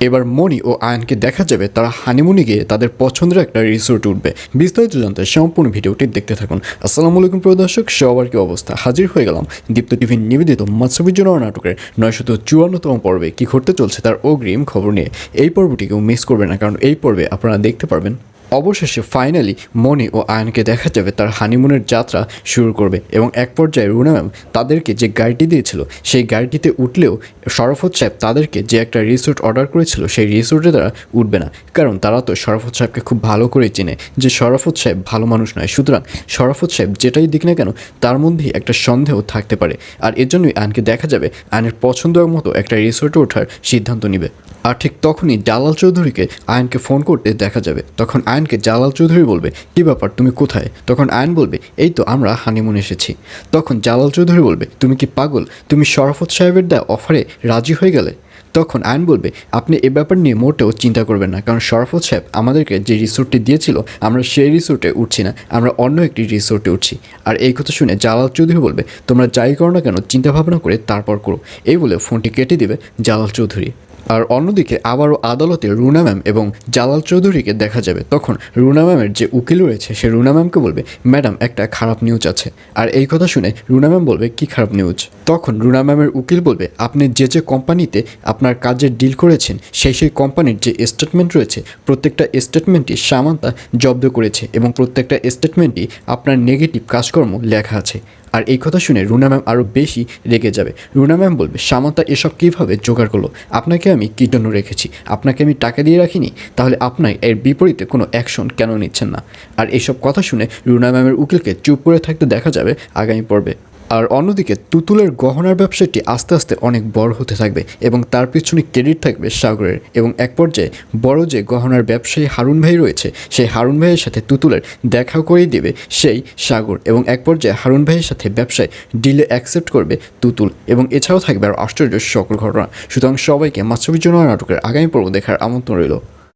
এবার মনি ও আয়ানকে দেখা যাবে তারা হানিমুনে গিয়ে তাদের পছন্দের একটা রিসোর্টে উঠবে। বিস্তারিত জানতে সম্পূর্ণ ভিডিওটি দেখতে থাকুন। আসসালামু আলাইকুম প্রিয় দর্শক, সবার কি অবস্থা? হাজির হয়ে গেলাম দীপ্ত টিভির নিবেদিত মাশরাফির জন্য নাটকের 954তম পর্বে কী ঘটতে চলছে তার অগ্রিম খবর নিয়ে। এই পর্বটি কেউ মিস করবে না, কারণ এই পর্বে আপনারা দেখতে পারবেন অবশেষে ফাইনালি মনি ও আয়নকে দেখা যাবে তার হানিমুনের যাত্রা শুরু করবে এবং এক পর্যায়ে রুনা ম্যাম তাদেরকে যে গাড়িটি দিয়েছিল সেই গাড়িটিতে উঠলেও শরাফত সাহেব তাদেরকে যে একটা রিসোর্ট অর্ডার করেছিল সেই রিসোর্টে তারা উঠবে না, কারণ তারা তো শরাফত সাহেবকে খুব ভালো করে চেনে যে শরাফত সাহেব ভালো মানুষ নয়। সুতরাং শরাফত সাহেব যেটাই দিক না কেন তার মধ্যেই একটা সন্দেহ থাকতে পারে, আর এর জন্যই আয়নকে দেখা যাবে আয়নের পছন্দের মতো একটা রিসোর্টে ওঠার সিদ্ধান্ত নেবে। আর ঠিক তখনই জালাল চৌধুরীকে আয়নকে ফোন করতে দেখা যাবে। তখন আয়নকে জালাল চৌধুরী বলবে, কী ব্যাপার, তুমি কোথায়? তখন আয়ন বলবে, এই তো আমরা হানিমুন এসেছি। তখন জালাল চৌধুরী বলবে, তুমি কি পাগল? তুমি শরাফত সাহেবের দেওয়া অফারে রাজি হয়ে গেলে? তখন আয়ন বলবে, আপনি এ ব্যাপার নিয়ে মোটেও চিন্তা করবেন না, কারণ শরাফত সাহেব আমাদেরকে যে রিসোর্টটি দিয়েছিল আমরা সেই রিসোর্টে উঠছি না, আমরা অন্য একটি রিসোর্টে উঠছি। আর এই কথা শুনে জালাল চৌধুরী বলবে, তোমরা যাই করো না কেন চিন্তা ভাবনা করে তারপর করো। এই বলে ফোনটি কেটে দিবে জালাল চৌধুরী। আর অন্যদিকে আবারও আদালতে রুনা ম্যাম এবং জালাল চৌধুরীকে দেখা যাবে। তখন রুনা ম্যামের যে উকিল রয়েছে সে রুনা ম্যামকে বলবে, ম্যাডাম একটা খারাপ নিউজ আছে। আর এই কথা শুনে রুনা ম্যাম বলবে, কি খারাপ নিউজ? তখন রুনা ম্যামের উকিল বলবে, আপনি যে কোম্পানিতে আপনার কাজের ডিল করেছেন সেই কোম্পানির যে স্টেটমেন্ট রয়েছে প্রত্যেকটা স্টেটমেন্টই সামান্তা জব্দ করেছে এবং প্রত্যেকটা স্টেটমেন্টই আপনার নেগেটিভ কাজকর্ম লেখা আছে। আর এই কথা শুনে রুনা ম্যাম আরও বেশি রেগে যাবে। রুনা ম্যাম বলবে, সামান্তা এসব কীভাবে জোগাড় করলো? আপনাকে আমি কী জন্য রেখেছি? আপনাকে আমি টাকা দিয়ে রাখিনি, তাহলে আপনার এর বিপরীতে কোনো অ্যাকশন কেন নিচ্ছেন না? আর এইসব কথা শুনে রুনা ম্যামের উকিলকে চুপ করে থাকতে দেখা যাবে আগামী পর্বে। আর অন্যদিকে তুতুলের গহনার ব্যবসাটি আস্তে আস্তে অনেক বড় হতে থাকবে এবং তার পিছনে ক্রেডিট থাকবে সাগরের। এবং এক পর্যায়ে বড় যে গহনার ব্যবসায়ী হারুন ভাই রয়েছে সেই হারুন ভাইয়ের সাথে তুতুলের দেখা করিয়ে দেবে সেই সাগর, এবং এক পর্যায়ে হারুন ভাইয়ের সাথে ব্যবসায় ডিলে অ্যাকসেপ্ট করবে তুতুল। এবং এছাড়াও থাকবে আর আশ্চর্য সকল ঘটনা। সুতরাং সবাইকে মাশরাফির জন্য নাটকের আগামী পর্ব দেখার আমন্ত্রণ রইল।